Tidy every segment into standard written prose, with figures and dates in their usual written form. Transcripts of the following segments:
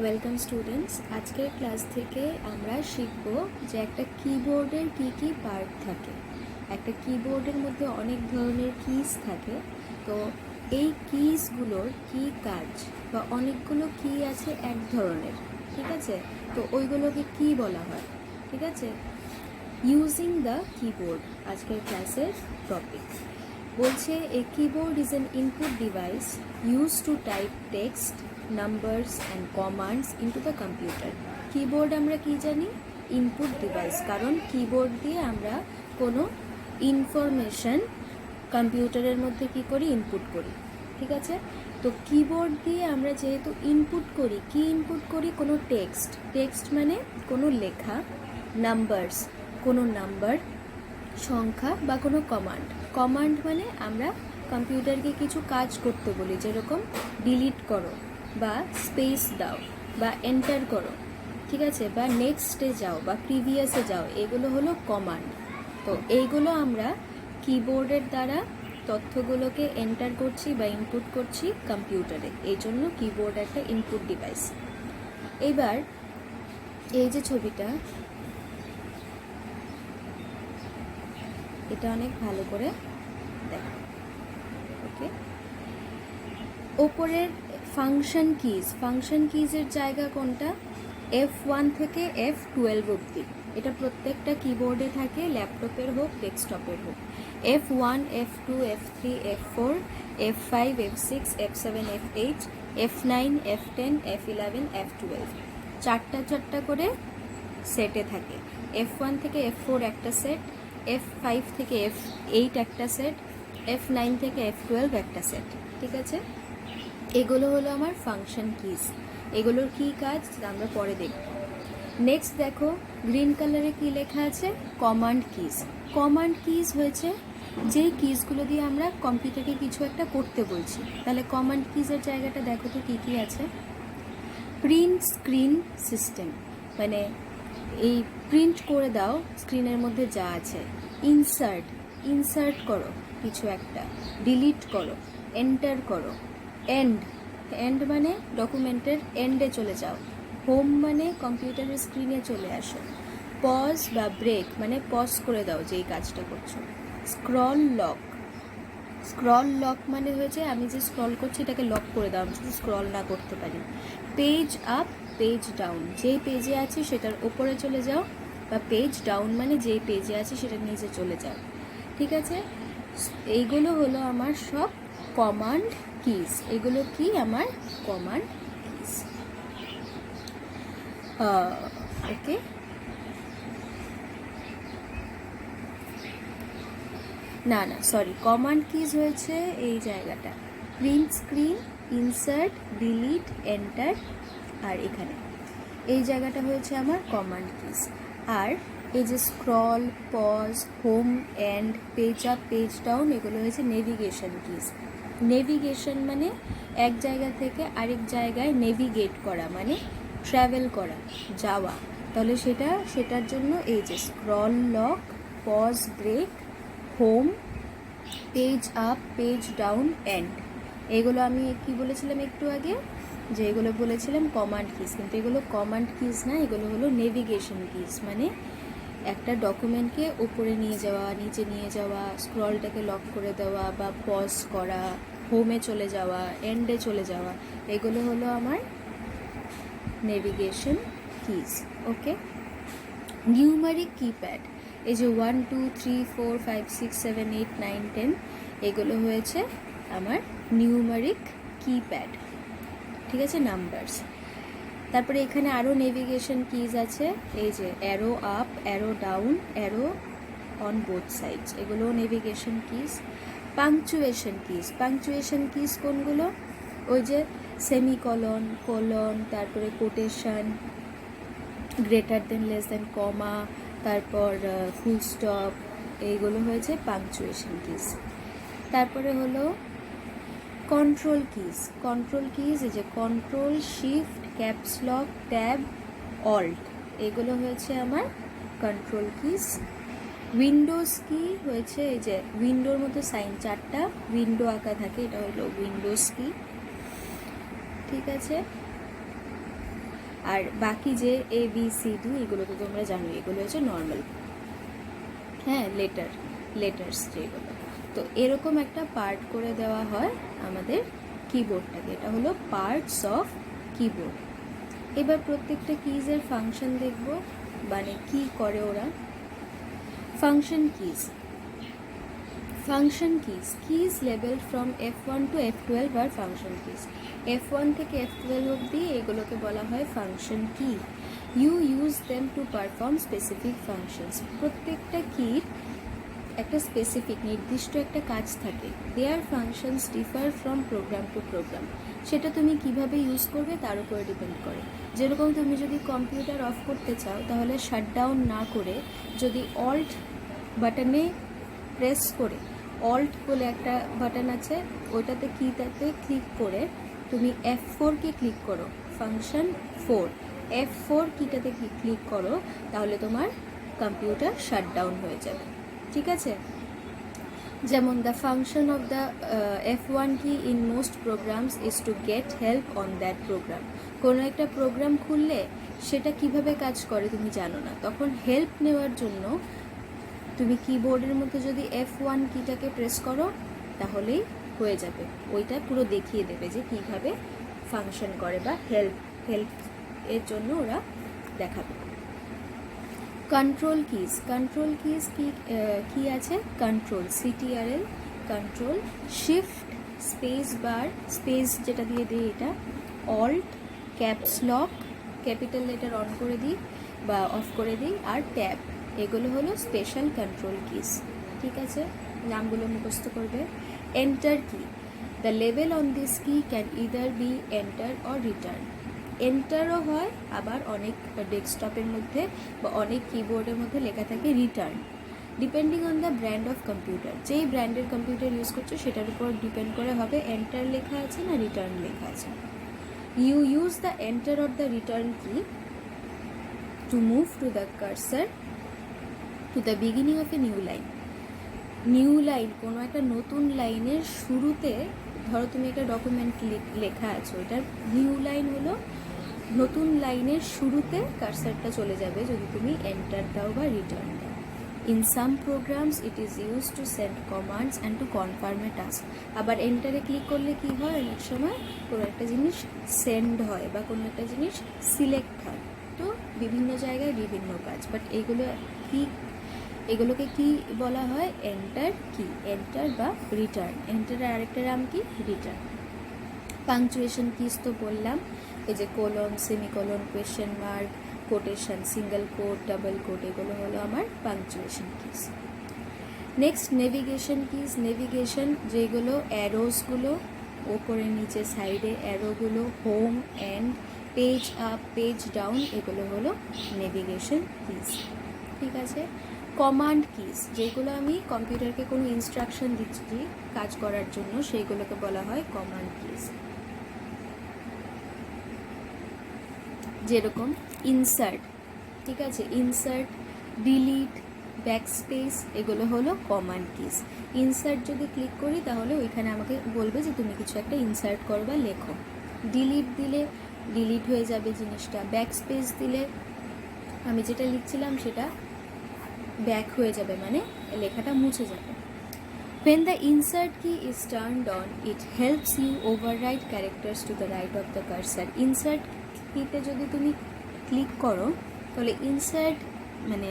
Welcome students. আজকের class থেকে আমরা শিখব যে একটা কিবোর্ডের কী কী পার্ট থাকে। একটা কিবোর্ডের মধ্যে অনেক ধরনের কিজ থাকে, তো এই কিজগুলোর কী কাজ বা অনেকগুলো কি আছে এক ধরনের, ঠিক আছে? তো ওইগুলোকে কি বলা হয়, ঠিক আছে? ইউজিং দ্য কিবোর্ড আজকের ক্লাসের টপিক। বলছে a keyboard is an input device use to type text, numbers and commands into the computer. Keyboard আমরা কি জানি? ইনপুট ডিভাইস, কারণ কিবোর্ড দিয়ে আমরা কোনো ইনফরমেশন কম্পিউটারের মধ্যে কি করি? ইনপুট করি, ঠিক আছে? তো কিবোর্ড দিয়ে আমরা যেহেতু ইনপুট করি, কি ইনপুট করি? কোনো টেক্সট মানে কোনো লেখা, নাম্বারস কোনো নাম্বার, সংখ্যা বা কোনো কমান্ড মানে আমরা কম্পিউটারকে কিছু কাজ করতে বলি, যেরকম ডিলিট করো বা স্পেস দাও বা এন্টার করো, ঠিক আছে? বা নেক্সটে যাও বা প্রিভিয়াসে যাও, এগুলো হলো কমান্ড। তো এইগুলো আমরা কিবোর্ডের দ্বারা তথ্যগুলোকে এন্টার করছি বা ইনপুট করছি কম্পিউটারে, এই জন্য কিবোর্ড একটা ইনপুট ডিভাইস। এবার এই যে ছবিটা, এটা অনেক ভালো করে দেখো, ওকে? ওপরের ফাংশন কিজের জায়গা কোনটা? F1 থেকে F12 অবধি। এটা প্রত্যেকটা কিবোর্ডে থাকে, ল্যাপটপের হোক ডেস্কটপের হোক। F1, F2, F3, F4, F5, F6, F7, F8, F9, F10, F11, F12, চারটা করে সেটে থাকে। F1 থেকে F4 একটা সেট, F5 থেকে F8 একটা সেট, F9 থেকে F12 একটা সেট, ঠিক আছে? এগুলো হলো আমার ফাংশন কিজ। এগুলোর কী কাজ আমরা পরে দেখব। নেক্সট দেখো, গ্রিন কালারে কি লেখা আছে? কমান্ড কিজ হয়েছে যেই কিজগুলো দিয়ে আমরা কম্পিউটারকে কিছু একটা করতে বলছি। তাহলে কমান্ড কিজের জায়গাটা দেখো তো কী কী আছে। প্রিন্ট স্ক্রিন সিস্টেম, মানে এই প্রিন্ট করে দাও স্ক্রিনের মধ্যে যা আছে। ইনসার্ট করো কিছু একটা, ডিলিট করো, এন্টার করো। এন্ড মানে ডকুমেন্টের এন্ডে চলে যাও। হোম মানে কম্পিউটারের স্ক্রিনে চলে আসো। পজ বা ব্রেক মানে পজ করে দাও যেই কাজটা করছো। স্ক্রল লক মানে হয়েছে আমি যে স্ক্রল করছি এটাকে লক করে দাও, আমি যদি স্ক্রল না করতে পারি। পেজ আপ, পেজ ডাউন, যেই পেজে আছে সেটার ওপরে চলে যাও, বা পেজ ডাউন মানে যেই পেজে আছে সেটার নিচে চলে যাও, ঠিক আছে? এইগুলো হলো আমার সব কমান্ড কিজ। এগুলো কি আমার command keys, okay? Sorry, command keys হয়েছে এই জায়গাটা, print screen, insert, delete, enter, আর এখানে এই জায়গাটা হয়েছে আমার কমান্ড কিজ। আর এই যে scroll, pause, home, end, page up, page down, এগুলো হয়েছে নেভিগেশন কিজ। নেভিগেশন মানে এক জায়গা থেকে আরেক জায়গায় নেভিগেট করা, মানে ট্রাভেল করা, যাওয়া। তাহলে সেটার জন্য এই যে scroll lock, pause break, home, page up, page down, end, এগুলো আমি কি বলেছিলাম একটু আগে, যে এগুলো বলেছিলাম কমান্ড কিজ, কিন্তু এগুলো কমান্ড কিজ না, এগুলো হলো নেভিগেশন কিজ। মানে একটা ডকুমেন্টকে উপরে নিয়ে যাওয়া, নিচে নিয়ে যাওয়া, স্ক্রলটাকে লক করে দেওয়া বা পজ করা, হোমে চলে যাওয়া, এন্ডে চলে যাওয়া, এগুলো হলো আমার নেভিগেশন কিজ, ওকে? নিউমারিক কিপ্যাড, এই যে 1 2 3 4 5 6 7 8 9 10, এগুলো হয়েছে আমার নিউমারিক কিপ্যাড, ঠিক আছে? নাম্বারস। তারপরে এখানে আরও নেভিগেশন কিজ আছে, এই যে arrow up, arrow down, arrow on both sides, এগুলো নেভিগেশন কিজ। পাংচুয়েশন কিজ কোনগুলো? ওই যে সেমিকলন, কোলন, তারপরে quotation, greater than, less than, comma, তারপর ফুল স্টপ, এইগুলো হয়েছে পাংচুয়েশন কিজ। তারপরে হলো কন্ট্রোল কিজ, এই যে control, shift, caps lock, tab, alt, এগুলো হয়েছে আমার কন্ট্রোল কিজ। উইন্ডোজ কি হয়েছে, এই যে উইন্ডোর মতো সাইন, চারটা উইন্ডো আঁকা থাকে, এটা হলো উইন্ডোজ কি, ঠিক আছে? আর বাকি যে ABCD এগুলো তো তোমরা জানো, এগুলো হচ্ছে নর্মাল, হ্যাঁ, লেটার্স যেগুলো। তো এরকম একটা পার্ট করে দেওয়া হয় আমাদের কিবোর্ডটাকে, এটা হলো পার্টস অফ কিবোর্ড। এবার প্রত্যেকটা কিজের ফাংশন দেখব, মানে কি করে ওরা। ফাংশন কিজ লেভেল ফ্রম F1 to F12 আর ফাংশন কিজ। F1 থেকে F12 অবধি এগুলোকে বলা হয় function key. You use them to perform specific functions. প্রত্যেকটা কির একটা স্পেসিফিক নির্দিষ্ট একটা কাজ থাকে। Their functions differ from program to program. সেটা তুমি কিভাবে ইউজ করবে তার উপরে ডিপেন্ড করে। যেরকম তুমি যদি কম্পিউটার অফ করতে চাও, তাহলে শাটডাউন না করে যদি অল্ট বাটনে প্রেস করে, অল্ট বলে একটা বাটন আছে, ওইটাতে কিটাতে ক্লিক করে তুমি F4 কে ক্লিক করো, ফাংশন 4 F4 কিটাতে ক্লিক করো, তাহলে তোমার কম্পিউটার শাটডাউন হয়ে যাবে। ঠিক আছে? যেমন the function of the F1 key in most programs is to get help on that program. কোনো একটা প্রোগ্রাম খুললে সেটা কিভাবে কাজ করে তুমি জানো না, তখন হেল্প নেওয়ার জন্য তুমি কিবোর্ডের মধ্যে যদি F1 কিটাকে প্রেস করো তাহলেই হয়ে যাবে, ওইটা পুরো দেখিয়ে দেবে যে কিভাবে ফাংশন করে, বা হেল্প এর জন্য ওরা দেখাবে। কন্ট্রোল কিজ কি আছে, control CTRL, control shift space bar, space যেটা দিয়ে দিই এটা, alt caps lock, capital letter on করে দিই বা অফ করে দিই, আর ট্যাব, এগুলো হলো স্পেশাল কন্ট্রোল কিজ। ঠিক আছে, নামগুলো মুখস্থ করবে। এন্টার কি, দ্য লেভেল on this key can either be enter or return. এন্টারও হয়, আবার অনেক ডেস্কটপের মধ্যে বা অনেক কিবোর্ডের মধ্যে লেখা থাকে return, depending on the brand of computer. যেই ব্র্যান্ডের কম্পিউটার ইউজ করছো সেটার উপর ডিপেন্ড করে হবে এন্টার লেখা আছে না রিটার্ন লেখা আছে। You use the enter or the return key to move to the cursor to the beginning of a new line, কোনো একটা নতুন লাইনের শুরুতে, ধরো তুমি একটা ডকুমেন্ট লেখা আছে, ওইটার নিউ লাইন হলো নতুন লাইনের শুরুতে কার্সারটা চলে যাবে যদি তুমি এন্টার দাও বা রিটার্ন দাও। In some programs it is use to send commands and to confirm A task. আবার এন্টারে ক্লিক করলে কি হয়, অনেক সময় কোনো একটা জিনিস সেন্ড হয় বা কোনো একটা জিনিস সিলেক্ট হয়। তো বিভিন্ন জায়গায় বিভিন্ন কাজ, বাট এগুলোকে কি বলা হয়, এন্টার কি, এন্টার বা রিটার্ন। এন্টারের আরেকটা নাম কি, রিটার্ন। পাংচুয়েশন কিজ তো বললাম, এই যে colon, semicolon, question mark, quotation, single quote, double quote, এগুলো হলো আমার punctuation keys. Next navigation keys. Navigation যেগুলো অ্যারোসগুলো ওপরে নিচে সাইডে অ্যারোগুলো, home end page up page down, এগুলো হলো নেভিগেশন কিজ। ঠিক আছে। কমান্ড কিজ, যেগুলো আমি কম্পিউটারকে কোনো ইনস্ট্রাকশন দিচ্ছি কাজ করার জন্য, সেইগুলোকে বলা হয় কমান্ড কিজ। যেরকম ইনসার্ট, ঠিক আছে, ইনসার্ট, ডিলিট, ব্যাকস্পেস, এগুলো হলো কমান্ড কিজ। ইনসার্ট যদি ক্লিক করি তাহলে ওইখানে আমাকে বলবে যে তুমি কিছু একটা ইনসার্ট করো বা লেখো। ডিলিট দিলে ডিলিট হয়ে যাবে জিনিসটা। ব্যাকস্পেস দিলে আমি যেটা লিখছিলাম সেটা ব্যাক হয়ে যাবে, মানে লেখাটা মুছে যাবে। When the insert key is turned on, it helps you override characters to the right of the cursor. Insert কিতে যদি তুমি ক্লিক করো তাহলে ইনসার্ট মানে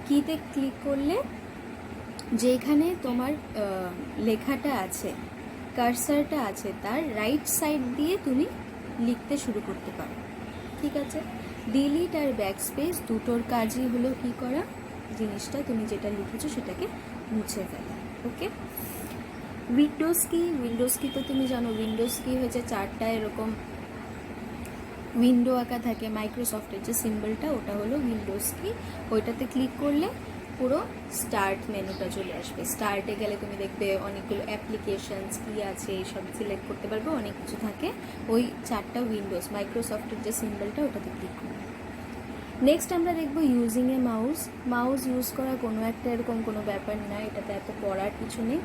কিতে ক্লিক করলে যেখানে তোমার লেখাটা আছে, কার্সারটা আছে, তার রাইট সাইড দিয়ে তুমি লিখতে শুরু করতে পারো। ঠিক আছে। ডিলিট আর ব্যাকস্পেস দুটোর কাজই হলো কি করা, জিনিসটা তুমি যেটা লিখেছো সেটাকে মুছে ফেলা। ওকে। উইন্ডোজ কি তো তুমি জানো, উইন্ডোজ কি হয়েছে চারটা এরকম উইন্ডো আঁকা থাকে, মাইক্রোসফটের যে সিম্বলটা ওটা হলো উইন্ডোজ কি। ওইটাতে ক্লিক করলে পুরো স্টার্ট মেনুটা চলে আসবে। স্টার্টে গেলে তুমি দেখবে অনেকগুলো অ্যাপ্লিকেশনস কি আছে এইসব সিলেক্ট করতে পারবে, অনেক কিছু থাকে। ওই চারটা উইন্ডোজ, মাইক্রোসফটের যে সিম্বলটা ওটাতে ক্লিক করবে। নেক্সট আমরা দেখব ইউজিং এ মাউস ইউজ করা কোনো একটা এরকম কোনো ব্যাপার না, এটাতে এত পড়ার কিছু নেই।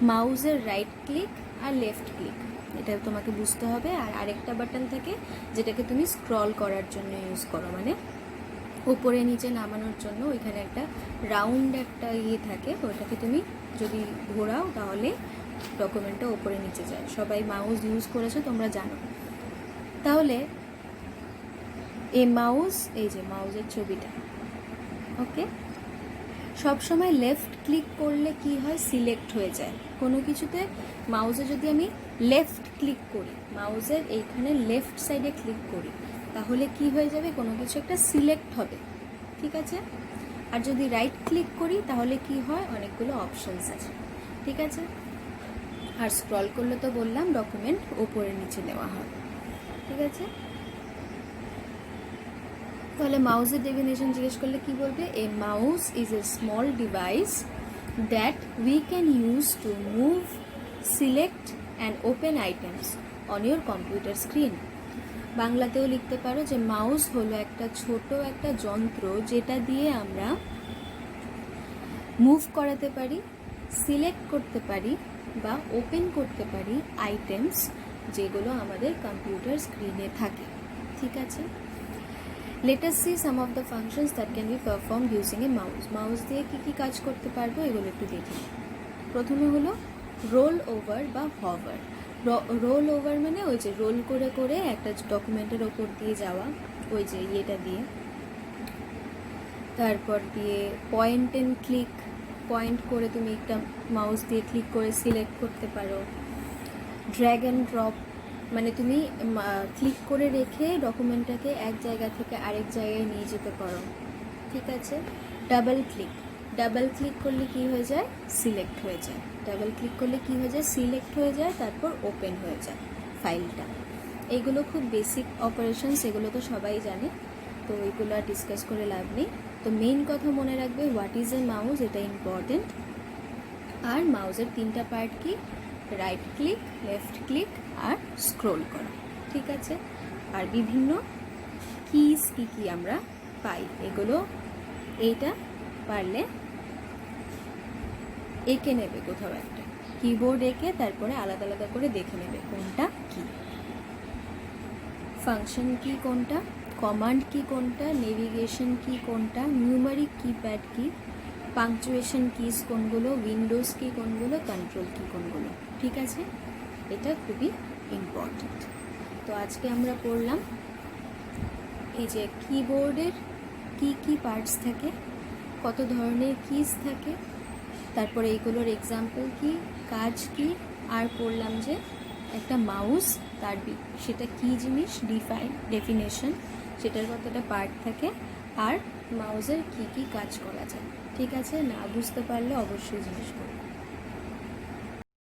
মাউসের রাইট ক্লিক আর লেফট ক্লিক, এটা তোমাকে বুঝতে হবে। আর আরেকটা বাটন থাকে যেটাকে তুমি স্ক্রল করার জন্য ইউজ করো, মানে উপরে নিচে নামানোর জন্য। ওইখানে একটা রাউন্ড একটা থাকে, ওইটাকে তুমি যদি ঘোরাও তাহলে ডকুমেন্টটা ওপরে নিচে যায়। সবাই মাউস ইউজ করেছো, তোমরা জানো। তাহলে এই মাউস, এই যে মাউসের ছবিটা, ওকে, সবসময় লেফট ক্লিক করলে কি হয়, সিলেক্ট হয়ে যায় কোনো কিছুতে। মাউসে যদি আমি লেফট ক্লিক করি, মাউসের এইখানে লেফট সাইডে ক্লিক করি, তাহলে কি হয়ে যাবে, কোনো কিছু একটা সিলেক্ট হবে, ঠিক আছে। আর যদি রাইট ক্লিক করি তাহলে কি হয়, অনেকগুলো অপশনস আছে, ঠিক আছে। আর স্ক্রল করলে তো বললাম ডকুমেন্ট ওপরে নিচে নেওয়া হয়, ঠিক আছে। তাহলে মাউসের ডেফিনেশন জিজ্ঞেস করলে কি বলবে, a mouse is a small device that we can use to move, select and open items on your computer screen. বাংলাতেও লিখতে পারো যে মাউস হলো একটা ছোট একটা যন্ত্র যেটা দিয়ে আমরা মুভ করাতে পারি, সিলেক্ট করতে পারি বা ওপেন করতে পারি আইটেমস যেগুলো আমাদের কম্পিউটার স্ক্রিনে থাকে, ঠিক আছে। Let us see some of the functions that can be performed using a mouse. Mouse দিয়ে কী কী কাজ করতে পারবো এগুলো একটু দেখি। প্রথমে হলো রোল ওভার বা হভার। রোল ওভার মানে ওই যে রোল করে করে একটা ডকুমেন্টের ওপর দিয়ে যাওয়া, ওই যে ইয়েটা দিয়ে। তারপর দিয়ে পয়েন্ট অ্যান্ড ক্লিক, পয়েন্ট করে তুমি একটা মাউস দিয়ে ক্লিক করে সিলেক্ট করতে পারো। ড্র্যাগ অ্যান্ড ড্রপ, মানে তুমি ক্লিক করে রেখে ডকুমেন্টটাকে এক জায়গা থেকে আরেক জায়গায় নিয়ে যেতে পারো, ঠিক আছে। ডাবল ক্লিক, ডাবল ক্লিক করলে কি হয়ে যায়, সিলেক্ট হয়ে যায়। ডাবল ক্লিক করলে কি হয়ে যায়, সিলেক্ট হয়ে যায়, তারপর ওপেন হয়ে যায় ফাইলটা। এইগুলো খুব বেসিক অপারেশনস, এগুলো তো সবাই জানে, তো এইগুলো আর ডিসকাস করে লাভ নেই। তো মেইন কথা মনে রাখবে, হোয়াট ইজ এ মাউস, এটা ইম্পর্টেন্ট। আর মাউসের তিনটা পার্ট কি, রাইট ক্লিক, লেফট ক্লিক আর স্ক্রোল করা, ঠিক আছে। আর বিভিন্ন কিজ কী কী আমরা পাই এগুলো, এইটা পারলে এঁকে নেবে কোথাও একটা, কিবোর্ড এঁকে তারপরে আলাদা আলাদা করে দেখে নেবে কোনটা কি, ফাংশন কি কোনটা, কমান্ড কি কোনটা, নেভিগেশন কি কোনটা, নিউমারিক কিপ্যাড কি, পাংচুয়েশন কিজ কোনগুলো, উইন্ডোজ কি কোনগুলো, কন্ট্রোল কি কোনগুলো, ঠিক আছে। এটা খুবই ইম্পর্ট্যান্ট। তো আজকে আমরা পড়লাম এই যে কিবোর্ডের কি কি পার্টস থাকে, কত ধরনের কিজ থাকে, তারপরে এইগুলোর এক্সাম্পল কি, কাজ কি, আর পড়লাম যে একটা মাউস তার সেটা কি জিনিস, ডেফিনেশন, সেটার কতটা পার্ট থাকে, আর মাউসের কি কি কাজ করা যায়, ঠিক আছে। না বুঝতে পারলে অবশ্যই জিজ্ঞেস করো।